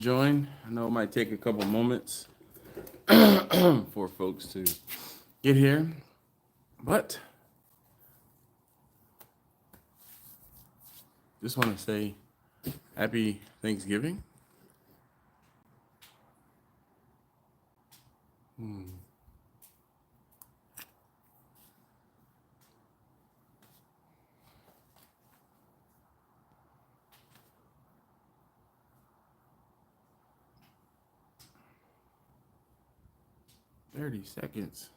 join. I know it might take a couple moments for folks to get here, but just want to say happy Thanksgiving. 30 seconds.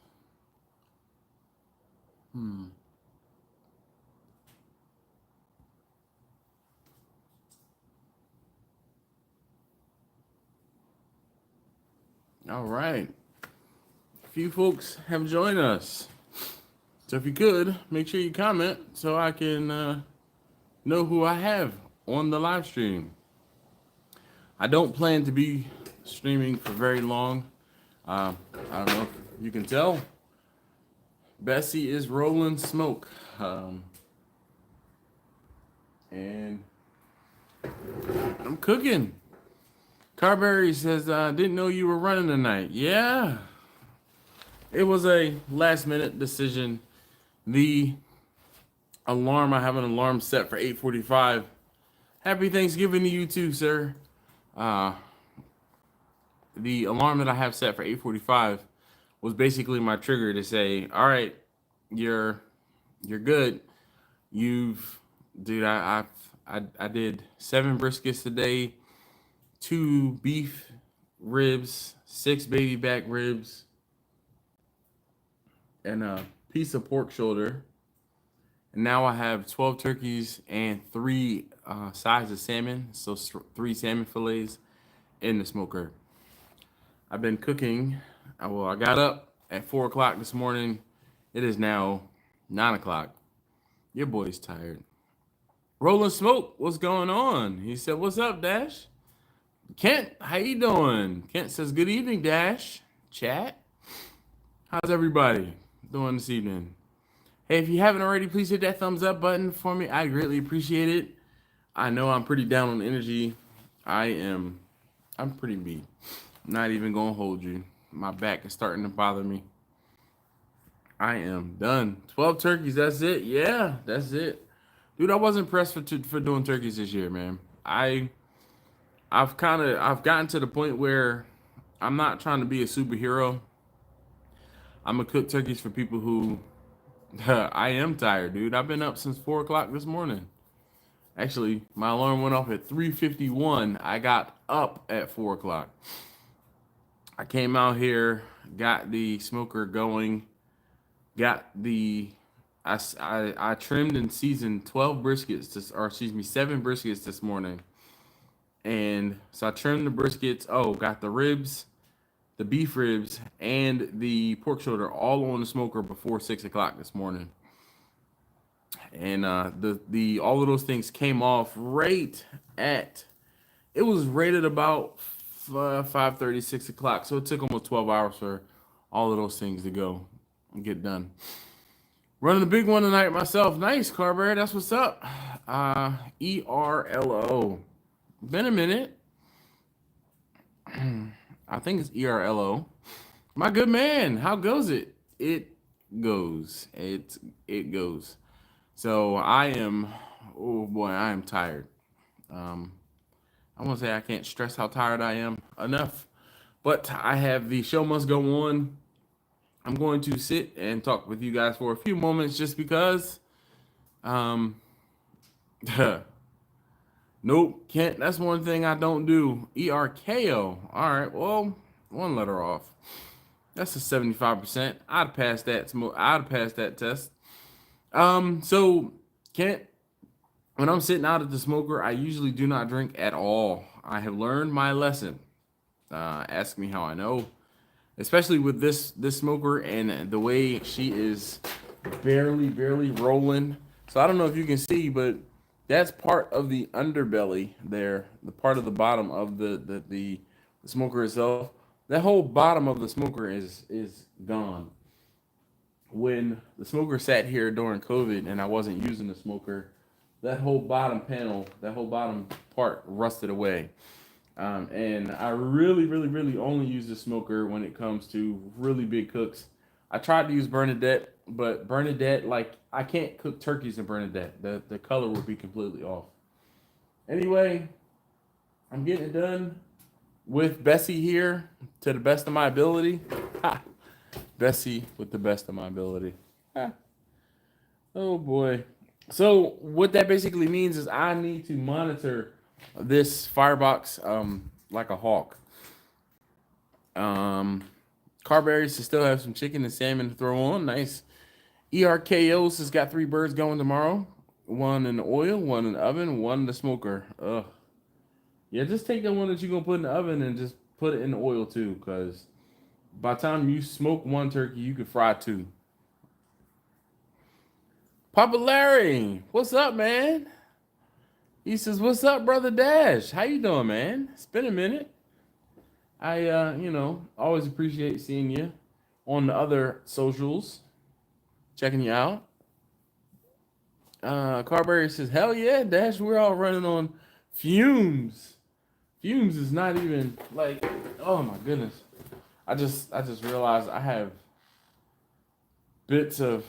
All right. A few folks have joined us. So if you could, make sure you comment so I can know who I have on the live stream. I don't plan to be streaming for very long. I don't know if you can tell. Bessie is rolling smoke. And I'm cooking. Carberry says, didn't know you were running tonight. Yeah. It was a last minute decision. The alarm, I have an alarm set for 8:45. Happy Thanksgiving to you too, sir. The alarm that I have set for 8:45 was basically my trigger to say, all right, you're good. Dude, I did 7 briskets today, 2 beef ribs, 6 baby back ribs, and a piece of pork shoulder. And now I have 12 turkeys and 3 sides of salmon, so 3 salmon fillets in the smoker. I've been cooking. I got up at 4 o'clock this morning. It is now 9 o'clock. Your boy's tired. Rolling Smoke, what's going on? He said, what's up, Dash? Kent, how you doing? Kent says, good evening, Dash. Chat. How's everybody doing this evening? Hey, if you haven't already, please hit that thumbs up button for me. I greatly appreciate it. I know I'm pretty down on energy. I'm pretty beat. Not even gonna hold you. My back is starting to bother me. I am done. 12 turkeys, that's it. Yeah, that's it. Dude, I wasn't pressed for doing turkeys this year, man. I've gotten to the point where I'm not trying to be a superhero. I'm gonna cook turkeys for people who I am tired, dude. I've been up since 4 o'clock this morning. Actually, my alarm went off at 3:51. I got up at 4 o'clock. I came out here, got the smoker going, I trimmed and seasoned 7 briskets this morning. And so I trimmed the briskets. Got the ribs, the beef ribs, and the pork shoulder all on the smoker before 6 o'clock this morning. And all of those things came off right at, it was rated about 5:30, 6 o'clock. So it took almost 12 hours for all of those things to go and get done. Running the big one tonight myself. Nice, Carberry. That's what's up. ERLO. Been a minute. I think it's ERLO. My good man. How goes it? It goes. It goes. So I am tired. I want to say I can't stress how tired I am enough. But I have the show must go on. I'm going to sit and talk with you guys for a few moments just because. Nope, Kent, that's one thing I don't do. ERKO. All right, well, 1 letter off. That's a 75%. I'd pass that test. So Kent, when I'm sitting out at the smoker, I usually do not drink at all. I have learned my lesson. Ask me how I know. Especially with this smoker and the way she is barely rolling. So I don't know if you can see, but that's part of the underbelly there, the part of the bottom of the smoker itself. That whole bottom of the smoker is gone. When the smoker sat here during COVID and I wasn't using the smoker, that whole bottom panel, that whole bottom part rusted away. And I really only use the smoker when it comes to really big cooks. I tried to use Bernadette, but Bernadette, like, I can't cook turkeys in Bernadette. The color would be completely off. Anyway, I'm getting it done with Bessie here to the best of my ability. Ha! Bessie with the best of my ability. Ha. Oh boy. So what that basically means is I need to monitor this firebox like a hawk. Carberries to still have some chicken and salmon to throw on. Nice. ERKOs has got 3 birds going tomorrow. 1 in the oil, 1 in the oven, 1 in the smoker. Ugh. Yeah, just take the one that you're gonna put in the oven and just put it in the oil too, because by the time you smoke 1 turkey, you could fry 2. Papa Larry, what's up, man? He says, "What's up, brother Dash? How you doing, man? It's been a minute. I, always appreciate seeing you on the other socials, checking you out." Carberry says, "Hell yeah, Dash. We're all running on fumes. Fumes is not even like, oh my goodness. I just realized I have bits of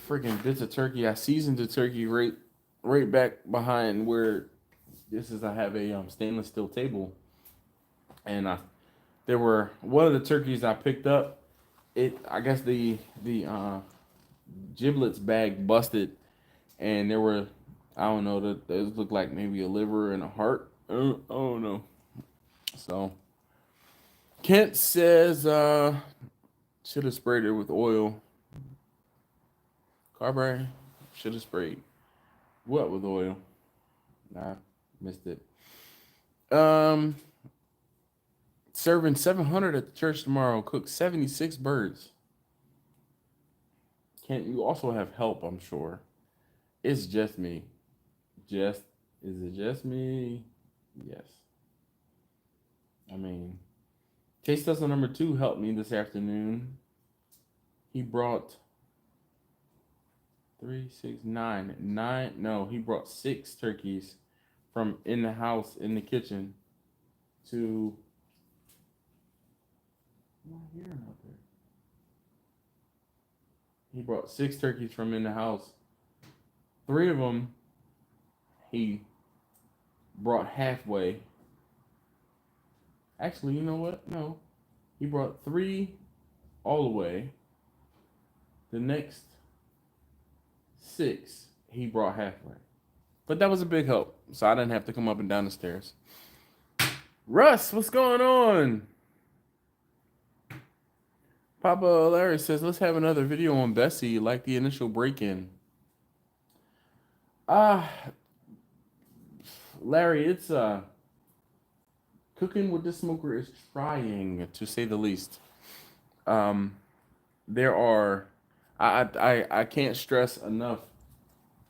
turkey. I seasoned the turkey right back behind where this is. I have a stainless steel table, and there were one of the turkeys I picked up. I guess the giblets bag busted, and there were, I don't know, that those looked like maybe a liver and a heart. Oh no. So Kent says should have sprayed it with oil. Carberry should have sprayed what with oil? Nah, missed it. Serving 700 at the church tomorrow. Cook 76 birds. Can't you also have help? I'm sure. It's just me. Is it just me? Yes. I mean, Taste Tester number 2 helped me this afternoon. He brought 3, 6, 9. No, he brought 6 turkeys from in the house, in the kitchen, to. I'm not hearing out there. He brought 6 turkeys from in the house. 3 of them he brought halfway. Actually, you know what? No. He brought 3 all the way. The next 6 he brought halfway. But that was a big help, so I didn't have to come up and down the stairs. Russ, what's going on? Papa Larry says, let's have another video on Bessie, like the initial break-in. Larry, it's cooking with the smoker is trying, to say the least. There are, I can't stress enough.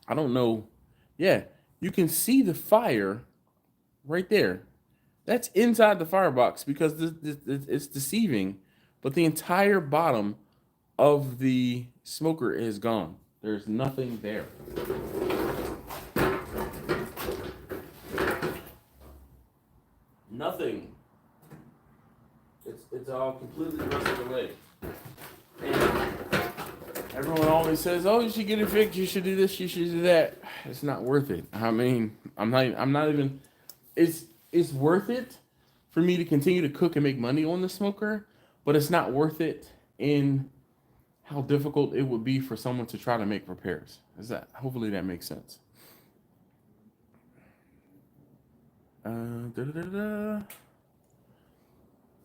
I don't know. Yeah, you can see the fire right there. That's inside the firebox because it's deceiving. But the entire bottom of the smoker is gone. There's nothing there. Nothing. It's all completely rusted away. And everyone always says, "Oh, you should get it fixed. You should do this. You should do that." It's not worth it. I mean, I'm not even. It's worth it for me to continue to cook and make money on the smoker, but it's not worth it in how difficult it would be for someone to try to make repairs. Hopefully that makes sense.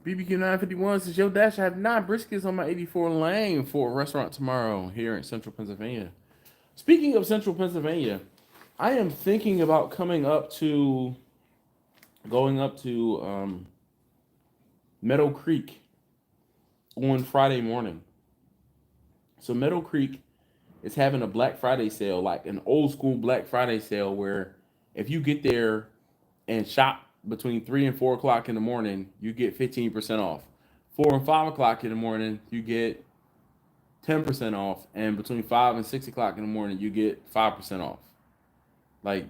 BBQ 951 says, "Yo, Dash, I have 9 briskets on my 84 lane for a restaurant tomorrow here in Central Pennsylvania." Speaking of Central Pennsylvania, I am thinking about going up to Meadow Creek on Friday morning. So Meadow Creek is having a Black Friday sale, like an old school Black Friday sale, where if you get there and shop between 3 and 4 o'clock in the morning, you get 15% off. 4 and 5 o'clock in the morning, you get 10% off. And between 5 and 6 o'clock in the morning, you get 5% off. Like,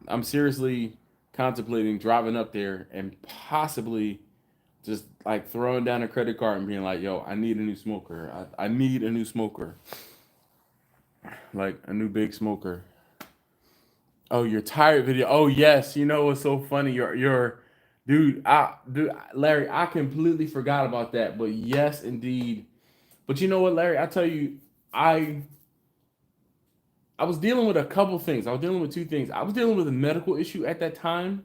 I'm seriously contemplating driving up there and possibly just like throwing down a credit card and being like, yo, I need a new smoker. I need a new smoker. Like a new big smoker. Oh, your tired video. Oh yes, you know what's so funny? Your dude, Larry, I completely forgot about that. But yes, indeed. But you know what, Larry? I tell you, I I was dealing with a couple things. I was dealing with two things. I was dealing with a medical issue at that time,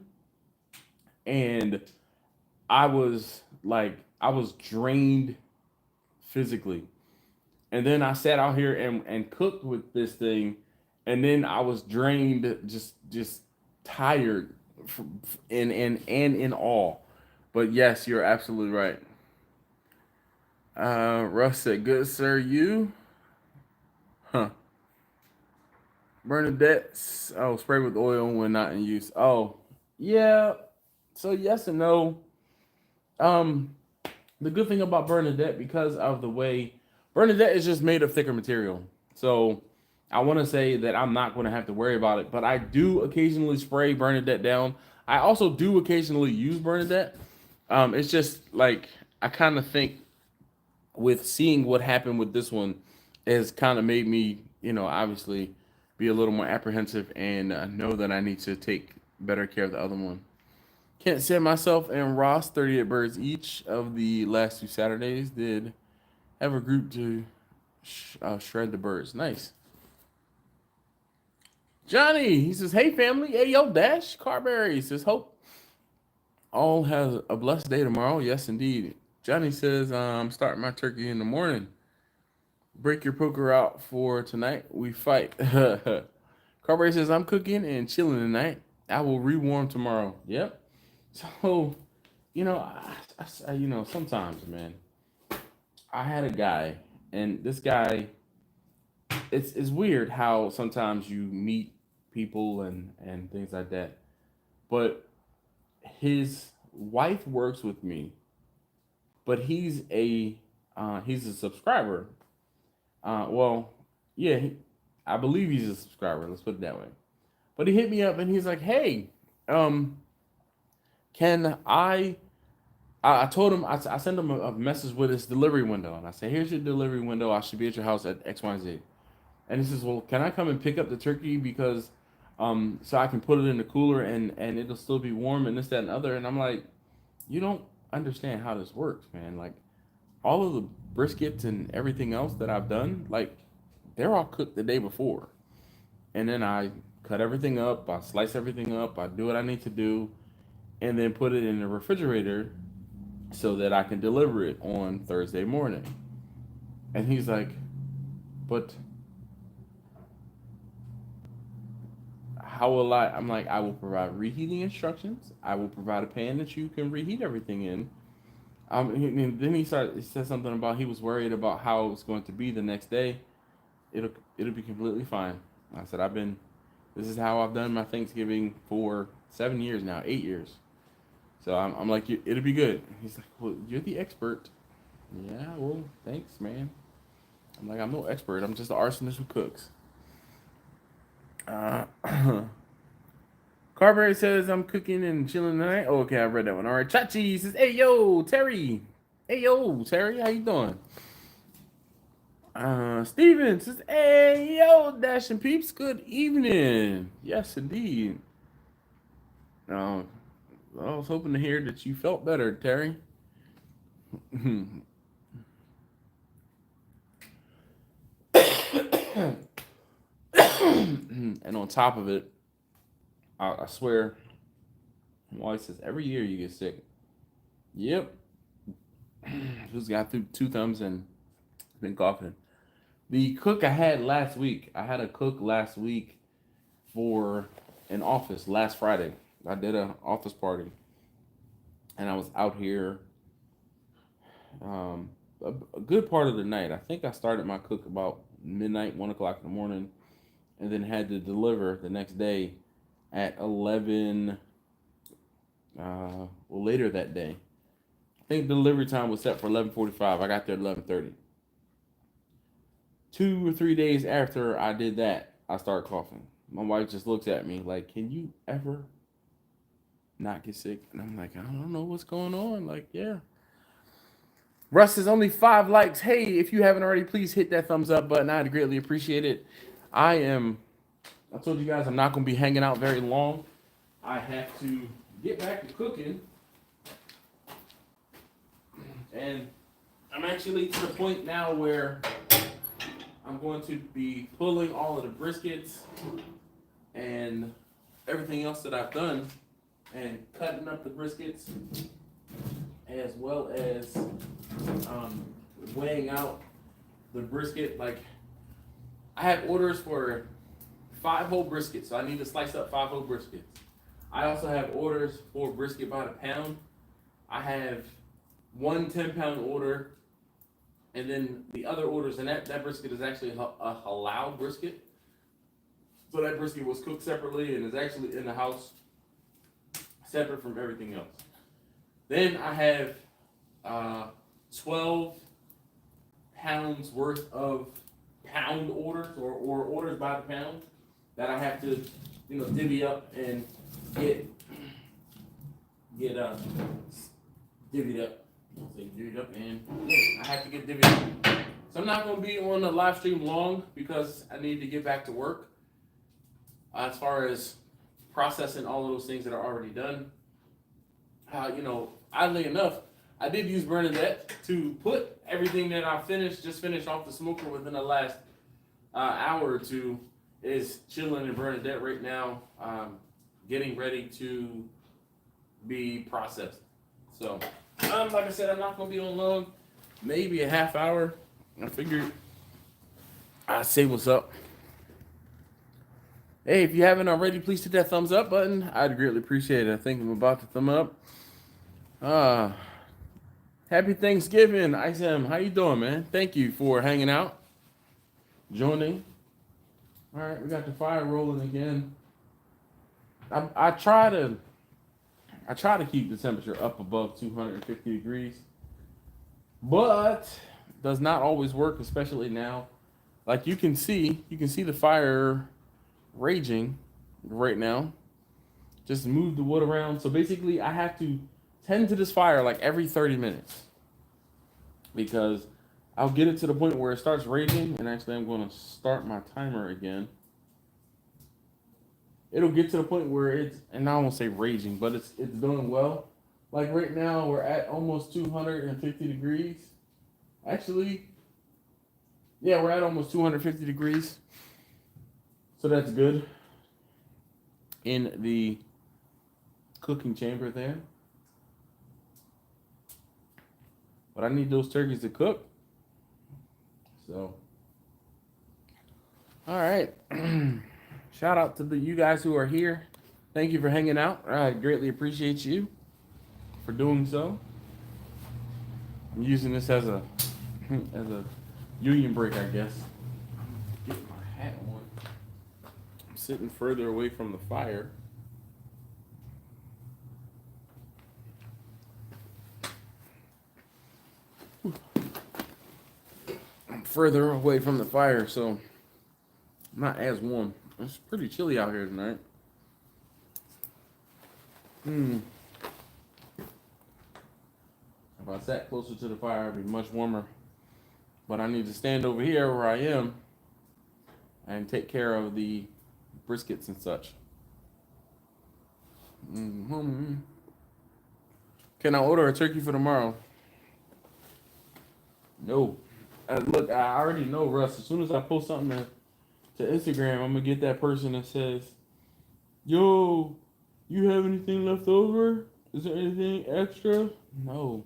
and I was drained physically. And then I sat out here and cooked with this thing, and then I was drained, just tired, and in awe. But yes, you're absolutely right. Russ said, "Good sir, you, huh? Bernadette, oh, spray with oil when not in use. Oh, yeah. So yes and no. Um, the good thing about Bernadette, because of the way Bernadette is just made of thicker material, so I want to say that I'm not going to have to worry about it. But I do occasionally spray Bernadette down. I also do occasionally use Bernadette. It's just like I kind of think with seeing what happened with this one has kind of made me, obviously be a little more apprehensive and know that I need to take better care of the other one. Can't say myself and Ross, 38 birds each of the last two Saturdays, did have a group to shred the birds. Nice. Johnny, he says, hey family, hey yo, Dash, Carberry says, hope all has a blessed day tomorrow. Yes, indeed. Johnny says, I'm starting my turkey in the morning. Break your poker out for tonight. We fight. Carberry says, I'm cooking and chilling tonight. I will rewarm tomorrow. Yep. So, sometimes, man, I had a guy, and this guy, it's weird how sometimes you meet people and things like that. But his wife works with me, but he's a subscriber. Well, yeah, I believe he's a subscriber. Let's put it that way. But he hit me up and he's like, "Hey, can I told him I sent him a message with his delivery window, and I said, "Here's your delivery window. I should be at your house at X, Y, and Z." And he says, "Well, can I come and pick up the turkey because, so I can put it in the cooler and it'll still be warm and this, that, and other." And I'm like, "You don't understand how this works, man. Like, all of the briskets and everything else that I've done, like, they're all cooked the day before, and then I cut everything up, I slice everything up, I do what I need to do, and then put it in the refrigerator so that I can deliver it on Thursday morning." And he's like, "But how will I?" I'm like, "I will provide reheating instructions. I will provide a pan that you can reheat everything in." And then he said something about he was worried about how it was going to be the next day. It'll be completely fine. I said, this is how I've done my Thanksgiving for 7 years now, 8 years. So I'm like, it'll be good. He's like, well, you're the expert. Yeah, well, thanks, man. I'm like, I'm no expert. I'm just the arsonist who cooks. Carberry says, I'm cooking and chilling tonight. Oh, okay, I read that one. All right, Chachi says, hey, yo, Terry. Hey, yo, Terry, how you doing? Steven says, hey, yo, Dash and Peeps, good evening. Yes, indeed. I was hoping to hear that you felt better, Terry. And on top of it, I swear, my wife says, every year you get sick. Yep. Just got through two thumbs and been coughing. The cook I had last week, I had a cook last week for an office last Friday. I did an office party, and I was out here a good part of the night. I think I started my cook about midnight, 1 o'clock in the morning, and then had to deliver the next day at 11. Later that day. I think delivery time was set for 11:45. I got there at 11:30. 2 or 3 days after I did that, I started coughing. My wife just looks at me like, "Can you ever not get sick. And I'm like, I don't know what's going on. Like, yeah. Russ is only 5 likes. Hey, if you haven't already, please hit that thumbs up button. I'd greatly appreciate it. I told you guys I'm not going to be hanging out very long. I have to get back to cooking. And I'm actually to the point now where I'm going to be pulling all of the briskets and everything else that I've done and cutting up the briskets, as well as weighing out the brisket. Like, I have orders for 5 whole briskets, so I need to slice up 5 whole briskets. I also have orders for brisket by the pound. I have 1 10-pound order, and then the other orders, and that brisket is actually a halal brisket. So that brisket was cooked separately and is actually in the house, separate from everything else. Then I have 12 pounds worth of pound orders or orders by the pound that I have to, divvy up and get divvied up. I'll say divvied up, and I have to get divvied up. So I'm not going to be on the live stream long because I need to get back to work. As far as processing all of those things that are already done, oddly enough, I did use Bernadette to put everything that I just finished off the smoker within the last hour or two, is chilling in Bernadette right now, getting ready to be processed. So, like I said, I'm not going to be on long, maybe a half hour. I figured I'd say what's up. Hey, if you haven't already, please hit that thumbs up button. I'd greatly appreciate it. I think I'm about to thumb up. Happy Thanksgiving, Isam. How you doing, man? Thank you for hanging out, joining. All right, we got the fire rolling again. I try to keep the temperature up above 250 degrees, but it does not always work, especially now. Like you can see the fire raging right now. Just move the wood around. So basically, I have to tend to this fire like every 30 minutes because I'll get it to the point where it starts raging, and actually I'm going to start my timer again. It'll get to the point where it's, and I won't say raging, but it's doing well. Like right now, we're at almost 250 degrees. Actually, yeah, we're at almost 250 degrees. So that's good in the cooking chamber there. But I need those turkeys to cook. So, all right. Shout out to you guys who are here. Thank you for hanging out. I greatly appreciate you for doing so. I'm using this as a union break, I guess. Get my hat on. I'm sitting further away from the fire. I'm further away from the fire, so I'm not as warm. It's pretty chilly out here tonight. If I sat closer to the fire, it'd be much warmer. But I need to stand over here where I am and take care of the briskets and such. Can I order a turkey for tomorrow? No. Look, I already know, Russ. As soon as I post something to Instagram, I'm gonna get that person that says, "Yo, you have anything left over? Is there anything extra?" No.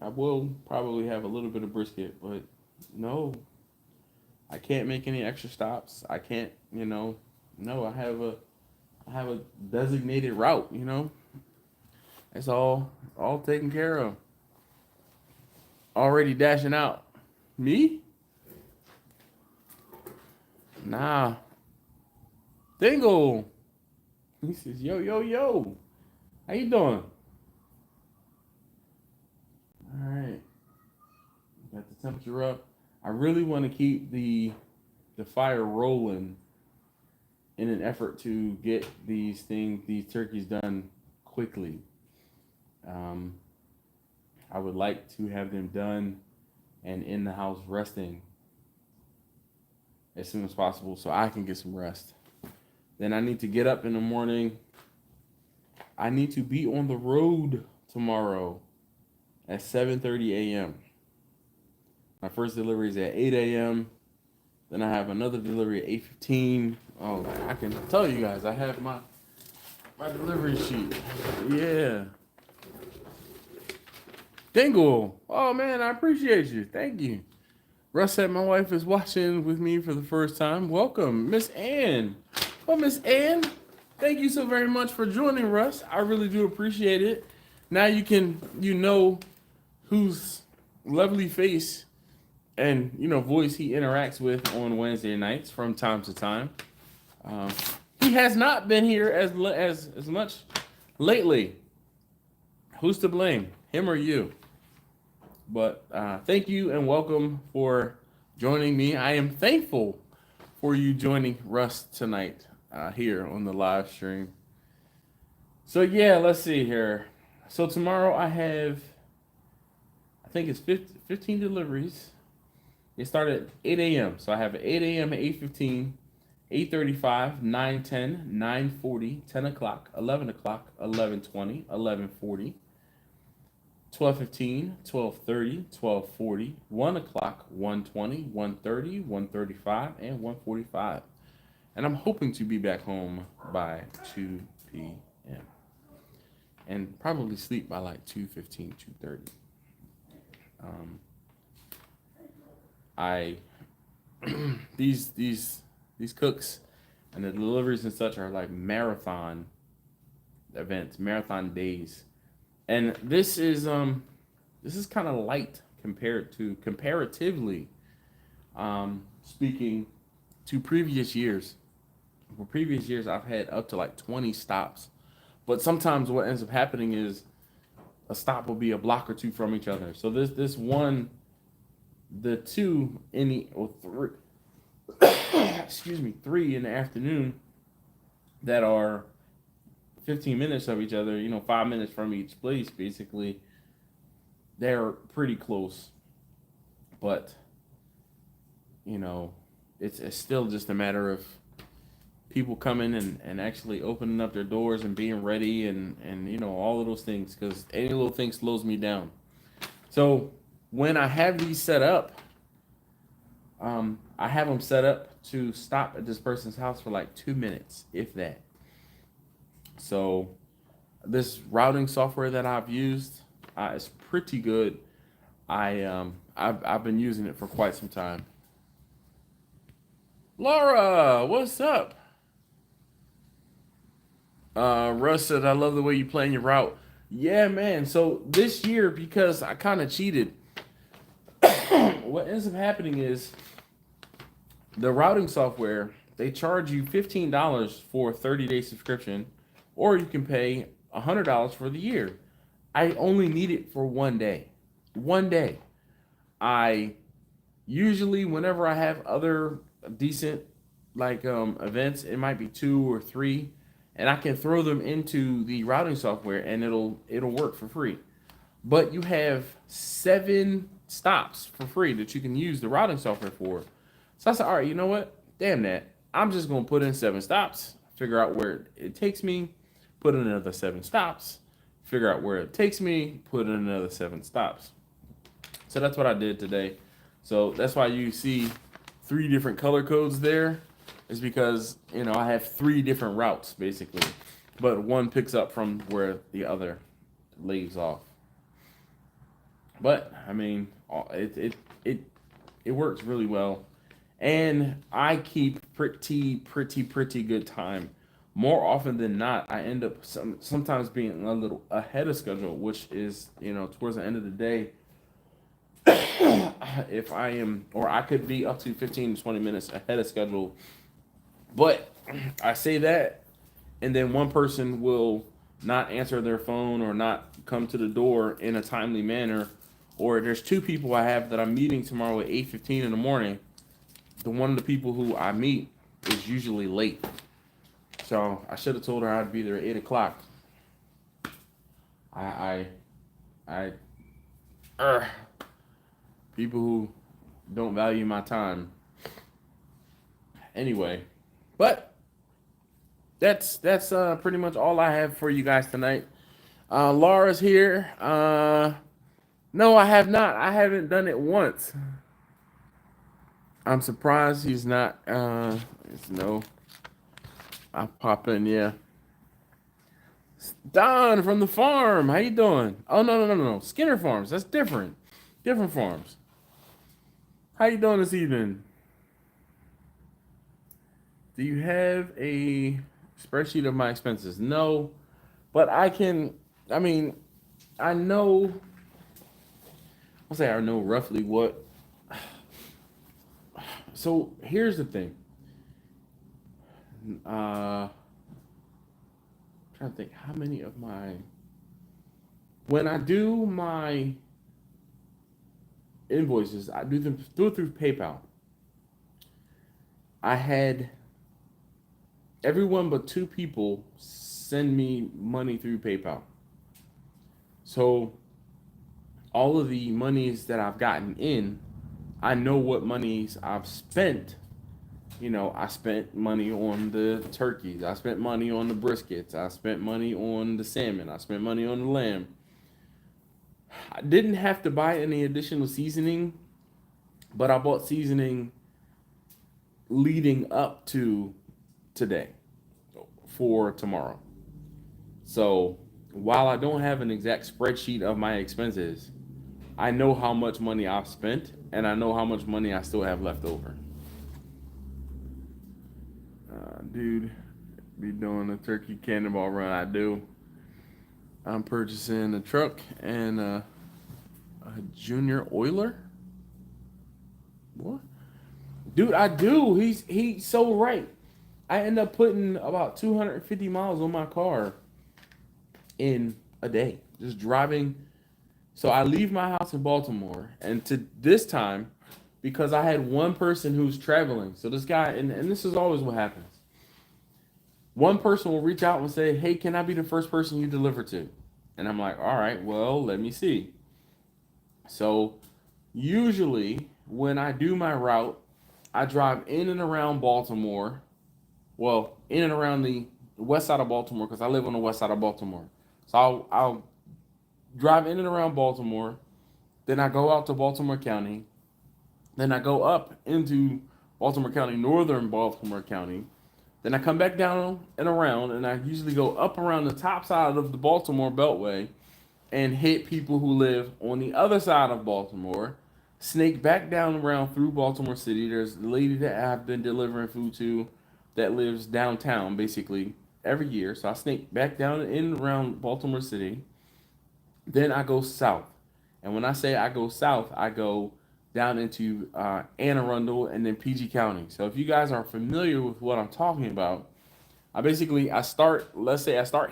I will probably have a little bit of brisket, but no. I can't make any extra stops. I can't, no, I have a designated route, It's all taken care of. Already dashing out. Me? Nah. Dingle. He says, yo. How you doing? All right. Got the temperature up. I really want to keep the fire rolling in an effort to get these turkeys done quickly. I would like to have them done and in the house resting as soon as possible so I can get some rest. Then I need to get up in the morning. I need to be on the road tomorrow at 7:30 a.m. My first delivery is at 8 a.m. Then I have another delivery at 8:15. Oh, I can tell you guys, I have my delivery sheet. Yeah. Dingle. Oh, man, I appreciate you. Thank you. Russ said my wife is watching with me for the first time. Welcome, Miss Ann. Oh, Miss Ann, thank you so very much for joining, Russ. I really do appreciate it. Now you know whose lovely face and, voice he interacts with on Wednesday nights from time to time. He has not been here as much lately. Who's to blame, him or you? But thank you and welcome for joining me. I am thankful for you joining Russ tonight here on the live stream. So yeah, let's see here. So tomorrow I have, I think it's 15 deliveries. They start at 8 a.m. So I have 8 a.m. at 8:15, 8:35, 9:10, 9:40, 10 o'clock, 11 o'clock, 11:20, 11:40. 12:15, 12:30, 12:40, 1 o'clock, 1:20, 1:30, 1:35, and 1:45. And I'm hoping to be back home by 2 p.m. and probably sleep by like 2:15, 2:30. These cooks and the deliveries and such are like marathon events, marathon days. And this is kind of light comparatively speaking to previous years. For previous years, I've had up to like 20 stops, but sometimes what ends up happening is a stop will be a block or two from each other. So this one, the two in the or three, three in the afternoon that are 15 minutes of each other, 5 minutes from each place, basically, they're pretty close. But, it's still just a matter of people coming and actually opening up their doors and being ready and all of those things, because any little thing slows me down. So when I have these set up, I have them set up to stop at this person's house for like 2 minutes, if that. So this routing software that I've used is pretty good. I've been using it for quite some time. Laura, what's up? Russ said, I love the way you plan your route. Yeah, man. So this year, because I kind of cheated, what ends up happening is the routing software, they charge you $15 for a 30-day subscription, or you can pay $100 for the year. I only need it for 1 day. 1 day. I usually, whenever I have other decent events, it might be 2 or 3, and I can throw them into the routing software and it'll work for free. But you have 7 stops for free that you can use the routing software for. So I said, all right, you know what? Damn that. I'm just gonna put in 7 stops, figure out where it takes me, put in another 7 stops, figure out where it takes me, put in another 7 stops. So that's what I did today. So that's why you see 3 different color codes there, is because, I have 3 different routes basically, but one picks up from where the other leaves off. But I mean, it works really well, and I keep pretty good time. More often than not, I end up sometimes being a little ahead of schedule, which is, towards the end of the day, if I am, or I could be up to 15 to 20 minutes ahead of schedule. But I say that, and then one person will not answer their phone or not come to the door in a timely manner, or there's 2 people I have that I'm meeting tomorrow at 8:15 in the morning. The one of the people who I meet is usually late. So I should have told her I'd be there at 8 o'clock. I people who don't value my time. Anyway, but that's pretty much all I have for you guys tonight. Laura's here. No, I have not. I haven't done it once. I'm surprised he's not. No. I'll pop in, yeah. Don from the farm. How you doing? Oh, no. Skinner Farms. That's different. Different farms. How you doing this evening? Do you have a spreadsheet of my expenses? No, but I can. I mean, I know. I'll say I know roughly what. So here's the thing. Trying to think how many of my. When I do my invoices, I do them through PayPal. I had everyone but 2 people send me money through PayPal. So all of the monies that I've gotten in, I know what monies I've spent. You know, I spent money on the turkeys. I spent money on the briskets. I spent money on the salmon. I spent money on the lamb. I didn't have to buy any additional seasoning, but I bought seasoning leading up to today for tomorrow. So while I don't have an exact spreadsheet of my expenses, I know how much money I've spent and I know how much money I still have left over. Dude, be doing a turkey cannonball run. I do. I'm purchasing a truck and a junior oiler. What? Dude, I do. He's so right. I end up putting about 250 miles on my car in a day. Just driving. So I leave my house in Baltimore. And to this time, because I had one person who's traveling. So this guy, and this is always what happens. One person will reach out and say, hey, can I be the first person you deliver to? And I'm like, all right, well, let me see. So usually when I do my route, I drive in and around Baltimore. Well, in and around the west side of Baltimore, because I live on the west side of Baltimore. So I'll drive in and around Baltimore. Then I go out to Baltimore County. Then I go up into Baltimore County, northern Baltimore County. Then I come back down and around, and I usually go up around the top side of the Baltimore Beltway and hit people who live on the other side of Baltimore, snake back down around through Baltimore City. There's a lady that I've been delivering food to that lives downtown basically every year. So I snake back down in around Baltimore City. Then I go south. And when I say I go south, I go down into Anne Arundel and then PG County. So if you guys are familiar with what I'm talking about, I start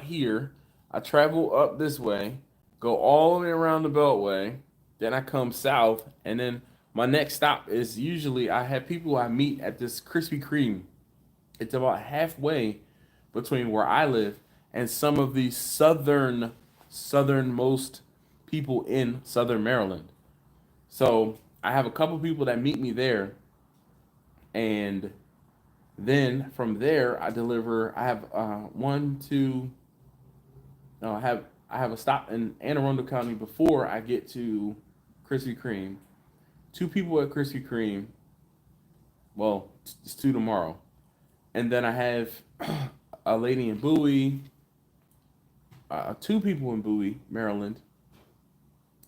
here, I travel up this way, go all the way around the Beltway, then I come south, and then my next stop is usually I have people I meet at this Krispy Kreme. It's about halfway between where I live and some of the southernmost people in Southern Maryland. So I have a couple people that meet me there, and then from there I deliver. I have I have a stop in Anne Arundel County before I get to Krispy Kreme. 2 people at Krispy Kreme. Well, it's 2 tomorrow, and then I have a lady in Bowie. 2 people in Bowie, Maryland.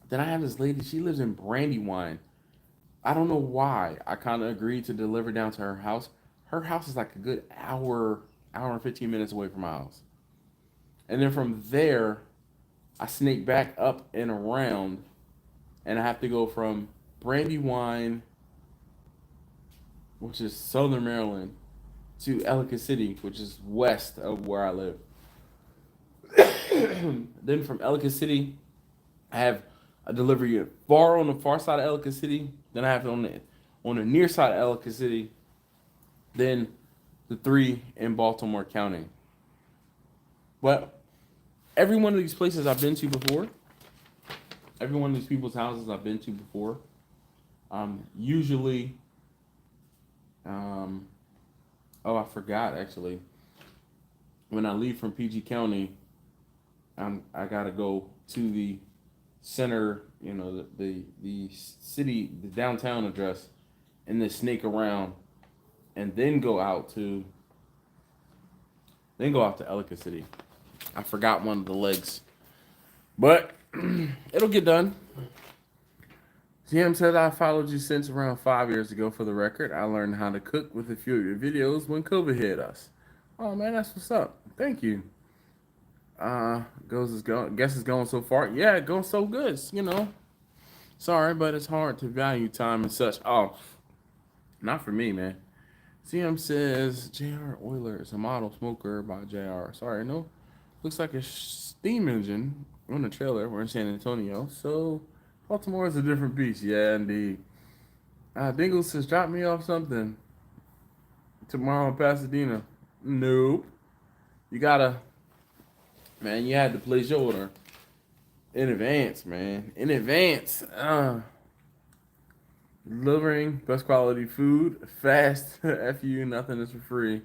Then I have this lady. She lives in Brandywine. I don't know why. I kind of agreed to deliver down to her house. Her house is like a good hour and 15 minutes away from my house. And then from there, I snake back up and around, and I have to go from Brandywine, which is Southern Maryland, to Ellicott City, which is west of where I live. Then from Ellicott City, I have a delivery on the far side of Ellicott City. Then I have it on the near side of Ellicott City. Then the 3 in Baltimore County. But every one of these places I've been to before, every one of these people's houses I've been to before, usually, oh, I forgot actually. When I leave from PG County, I gotta go to the center, the city, the downtown address, and then snake around, and then go out to Ellicott City. I forgot one of the legs, but it'll get done. GM said, I followed you since around 5 years ago. For the record, I learned how to cook with a few of your videos when COVID hit us. Oh man, that's what's up. Thank you. Guess it's going so far. Yeah, it goes so good. Sorry, but it's hard to value time and such. Oh, not for me, man. CM says JR Oiler is a model smoker by JR. Sorry, no. Looks like a steam engine on the trailer. We're in San Antonio, so Baltimore is a different beast. Yeah, indeed. Dingle says, drop me off something tomorrow in Pasadena. Nope. You gotta, man, you had to place your order in advance, man. In advance. Delivering best quality food, fast, FU, nothing is for free.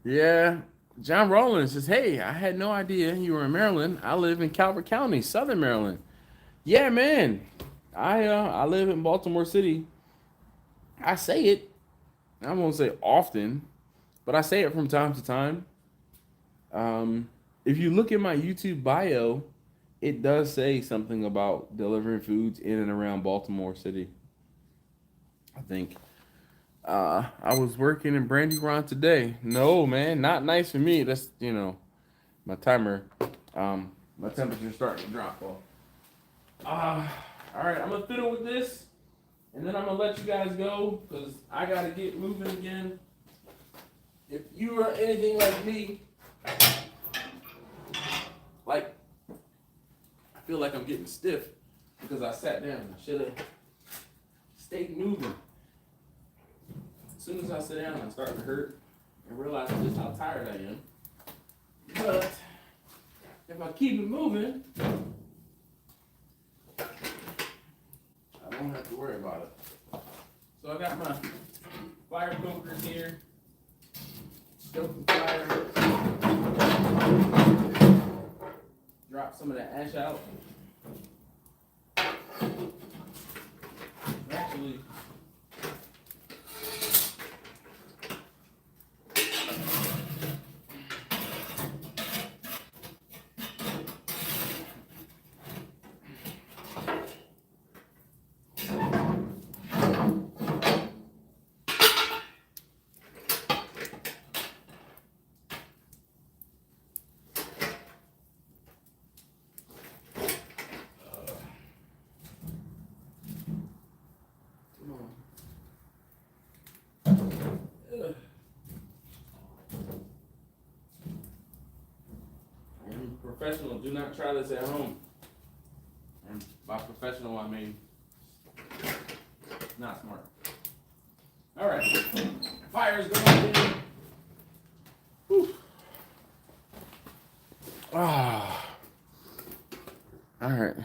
Yeah. John Rollins says, hey, I had no idea you were in Maryland. I live in Calvert County, Southern Maryland. Yeah, man. I live in Baltimore City. I say it. I won't say often, but I say it from time to time. If you look at my YouTube bio, it does say something about delivering foods in and around Baltimore City. I think. I was working in Brandywine today. No, man, not nice for me. That's, my timer. My temperature's starting to drop off. All right, I'm going to fiddle with this, and then I'm going to let you guys go, because I got to get moving again. If you are anything like me, I feel like I'm getting stiff because I sat down. I should have stayed moving. As soon as I sit down, I'm starting to hurt and realize just how tired I am. But if I keep it moving, I don't have to worry about it. So I got my fire cooker here. Stoke the fire. Drop some of the ash out. Actually, professional, do not try this at home. And by professional, I mean not smart. All right, fire is going in. Whew. Ah, all right.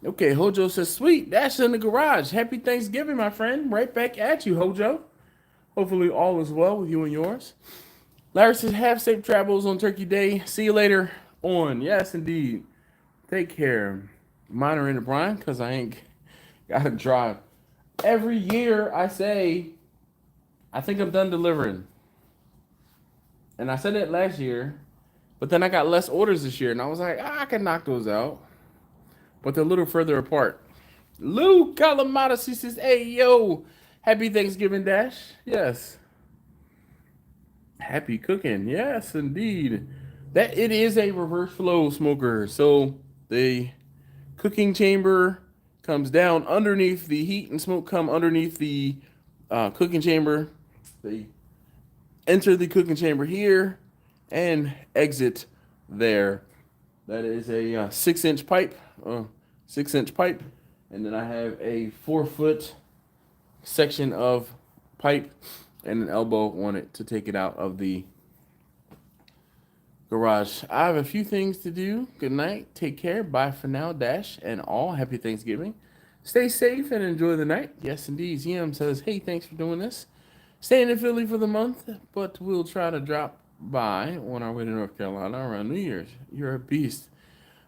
Okay, Hojo says, sweet, that's in the garage. Happy Thanksgiving, my friend. Right back at you, Hojo. Hopefully all is well with you and yours. Larry says, have safe travels on Turkey Day. See you later on. Yes, indeed. Take care. Mine are in the brine because I ain't got to drive. Every year I say, I think I'm done delivering. And I said that last year, but then I got less orders this year. And I was like, I can knock those out. But they're a little further apart. Lou Calamata says, hey, yo, happy Thanksgiving, Dash. Yes. Happy cooking. Yes, indeed. That it is a reverse flow smoker. So the cooking chamber comes down underneath, the heat and smoke come underneath the cooking chamber. They enter the cooking chamber here and exit there. That is a 6-inch pipe. 6-inch pipe, and then I have a 4-foot section of pipe and an elbow on it to take it out of the garage. I have a few things to do. Good night. Take care. Bye for now. Dash and all. Happy Thanksgiving. Stay safe and enjoy the night. Yes, indeed. ZM says, hey, thanks for doing this. Staying in Philly for the month, but we'll try to drop by on our way to North Carolina around New Year's. You're a beast.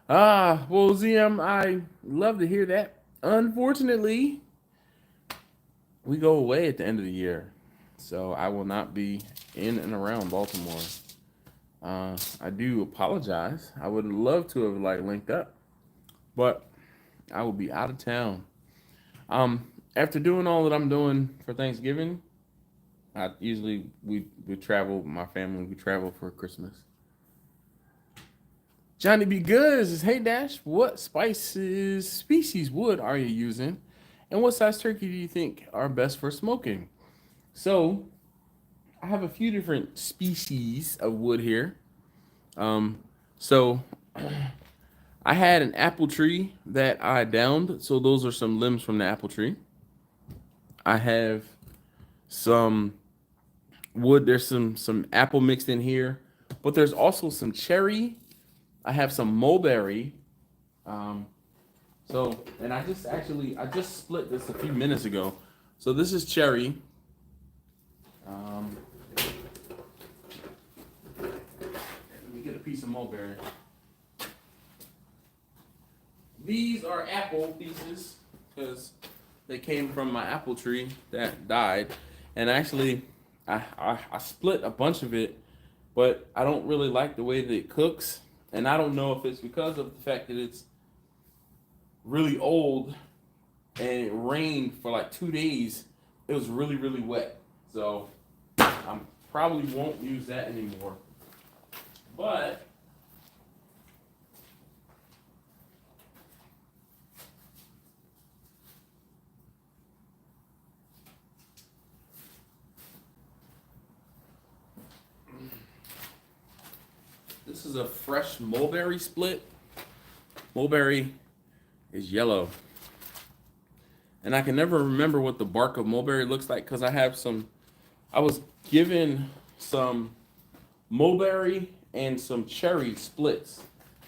Well, ZM, I love to hear that. Unfortunately, we go away at the end of the year, so I will not be in and around Baltimore. I do apologize. I would love to have linked up, but I will be out of town. After doing all that I'm doing for Thanksgiving, we travel. My family, we travel for Christmas. Johnny B. Good says, hey Dash, what species wood are you using? And what size turkey do you think are best for smoking? So, I have a few different species of wood here. So, I had an apple tree that I downed. So, those are some limbs from the apple tree. I have some wood. There's some apple mixed in here. But there's also some cherry. I have some mulberry. And I just split this a few minutes ago. So this is cherry. Let me get a piece of mulberry. These are apple pieces because they came from my apple tree that died. And actually, I split a bunch of it, but I don't really like the way that it cooks. And I don't know if it's because of the fact that it's really old and it rained for like 2 days. It was really, really wet. So I probably won't use that anymore. But this is a fresh mulberry split. Mulberry is yellow. And I can never remember what the bark of mulberry looks like because I was given some mulberry and some cherry splits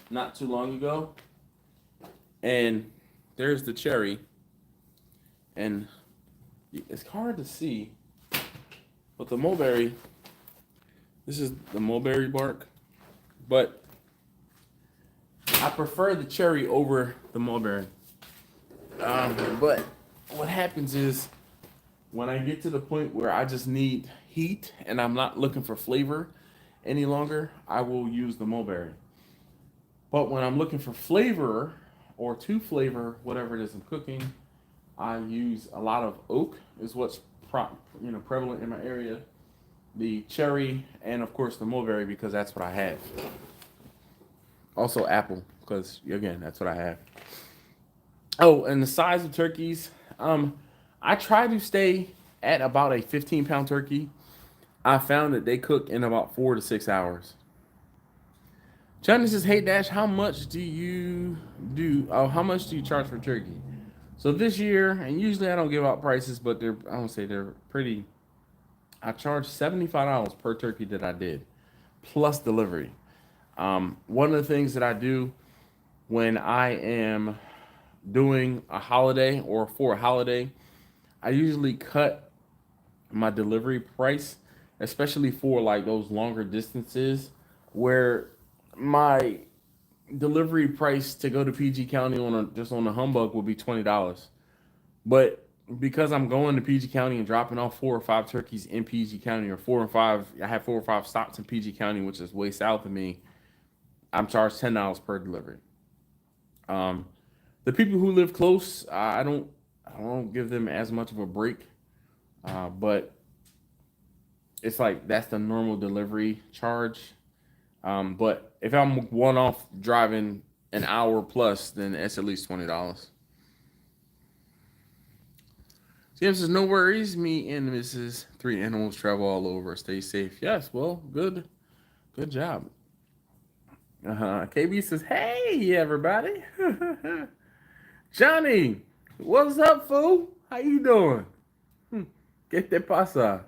not too long ago. And there's the cherry. And it's hard to see, but the mulberry, this is the mulberry bark. But I prefer the cherry over the mulberry. But what happens is when I get to the point where I just need heat and I'm not looking for flavor any longer, I will use the mulberry. But when I'm looking for flavor or to flavor whatever it is I'm cooking, I use a lot of oak is what's prevalent in my area. The cherry and of course the mulberry because that's what I have. Also apple because again that's what I have. Oh, and the size of turkeys, I try to stay at about a 15-pound turkey. I found that they cook in about 4 to 6 hours. Johnny says, hey Dash, how much do you charge for turkey? So this year, and usually I don't give out prices, but they're pretty. I charge $75 per turkey that I did, plus delivery. One of the things that I do when I am doing a holiday or for a holiday, I usually cut my delivery price, especially for like those longer distances where my delivery price to go to PG County on a humbug would be $20. But because I'm going to PG County and dropping off 4 or 5 turkeys in PG County or 4 or 5, I have 4 or 5 stops in PG County, which is way south of me. I'm charged $10 per delivery. The people who live close, I don't give them as much of a break, but it's like that's the normal delivery charge. But if I'm one-off driving an hour plus, then it's at least $20. James says, no worries. Me and Mrs. 3 Animals travel all over. Stay safe. Yes, well, good job. KB says, hey, everybody. Johnny, what's up, fool? How you doing? Get that pasa.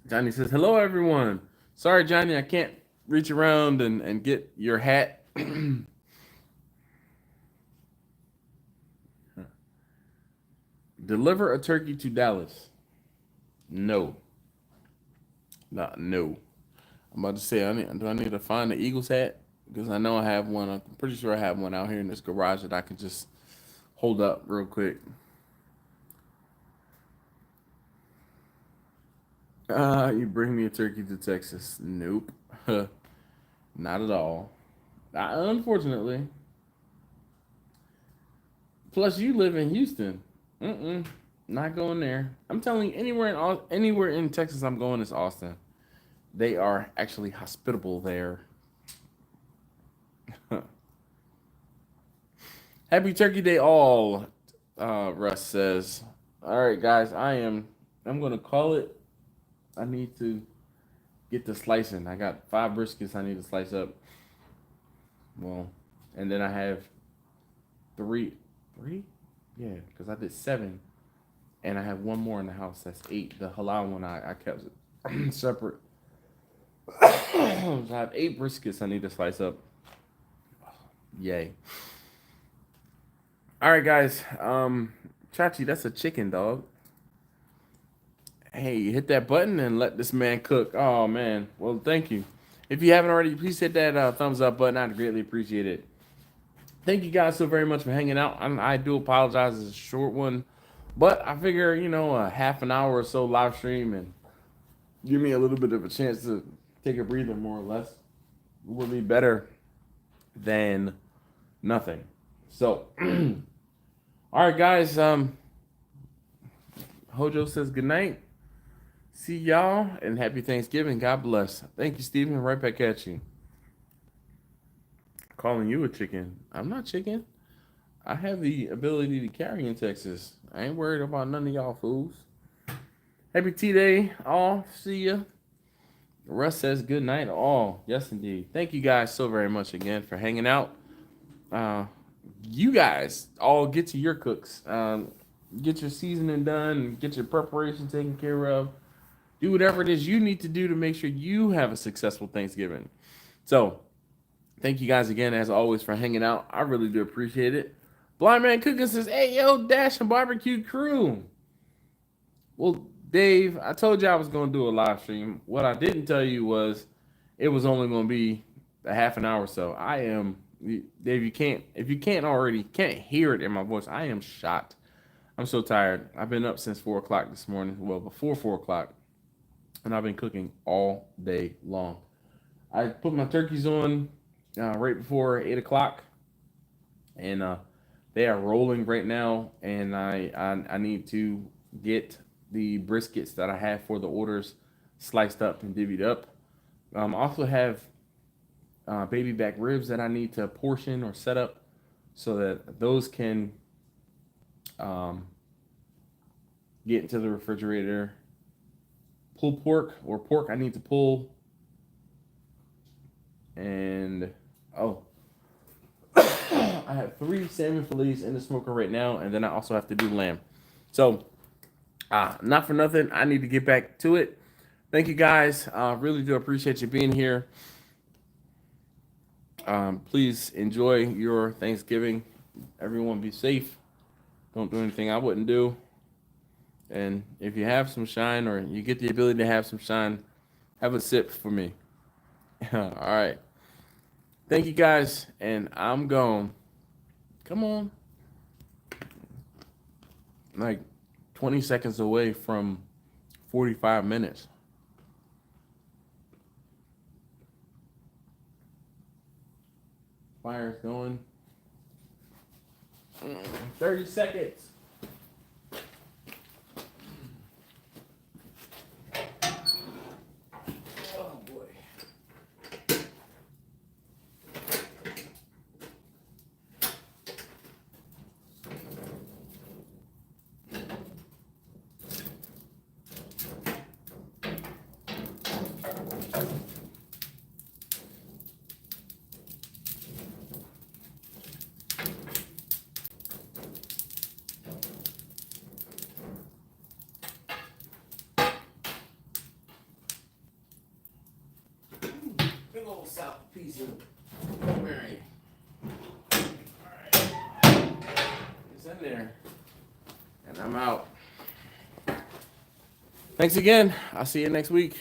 Johnny says, hello, everyone. Sorry, Johnny, I can't reach around and get your hat. Deliver a turkey to Dallas. No. No. I'm about to say, do I need to find the Eagles hat? Because I know I have one. I'm pretty sure I have one out here in this garage that I can just hold up real quick. You bring me a turkey to Texas. Nope. Not at all. Unfortunately. Plus, you live in Houston. Not going there. I'm telling you, anywhere in Texas I'm going is Austin. They are actually hospitable there. Happy Turkey Day all, Russ says. All right, guys, I'm going to call it. I need to get the slicing. I got 5 briskets I need to slice up. Well, and then I have 3? Yeah, because I did 7. And I have 1 more in the house. That's 8. The halal one, I kept it separate. So I have 8 briskets I need to slice up. Yay. All right, guys. Chachi, that's a chicken, dog. Hey, hit that button and let this man cook. Oh, man. Well, thank you. If you haven't already, please hit that thumbs up button. I'd greatly appreciate it. Thank you guys so very much for hanging out. I do apologize. It's a short one. But I figure, a half an hour or so live stream and give me a little bit of a chance to take a breather, more or less, would be better than nothing. So, all right, guys. Hojo says good night. See y'all and happy Thanksgiving. God bless. Thank you, Stephen. Right back at you. Calling you a chicken. I'm not chicken. I have the ability to carry in Texas. I ain't worried about none of y'all fools. Happy T-Day, all. See ya. Russ says good night, all. Yes, indeed. Thank you guys so very much again for hanging out. You guys all get to your cooks. Get your seasoning done. Get your preparation taken care of. Do whatever it is you need to do to make sure you have a successful Thanksgiving. So, thank you guys again, as always, for hanging out. I really do appreciate it. Blind Man Cooking says, hey, yo, Dash and Barbecue Crew. Well, Dave, I told you I was going to do a live stream. What I didn't tell you was it was only going to be a half an hour or so. Dave, if you can't hear it in my voice, I am shot. I'm so tired. I've been up since 4 o'clock this morning. Well, before 4 o'clock. And I've been cooking all day long. I put my turkeys on right before 8 o'clock. And they are rolling right now. And I need to get the briskets that I have for the orders sliced up and divvied up. I also have baby back ribs that I need to portion or set up so that those can get into the refrigerator. Pulled pork or pork I need to pull. And I have 3 salmon fillets in the smoker right now, and then I also have to do lamb. So not for nothing, I need to get back to it. Thank you guys. Really do appreciate you being here. Please enjoy your Thanksgiving. Everyone be safe. Don't do anything I wouldn't do. And if you have some shine or you get the ability to have some shine, have a sip for me. All right. Thank you guys, and I'm gone. Come on. Like 20 seconds away from 45 minutes. Fire's going. 30 seconds. Oh boy. little south piece of Camwear. Alright. It's in there. And I'm out. Thanks again. I'll see you next week.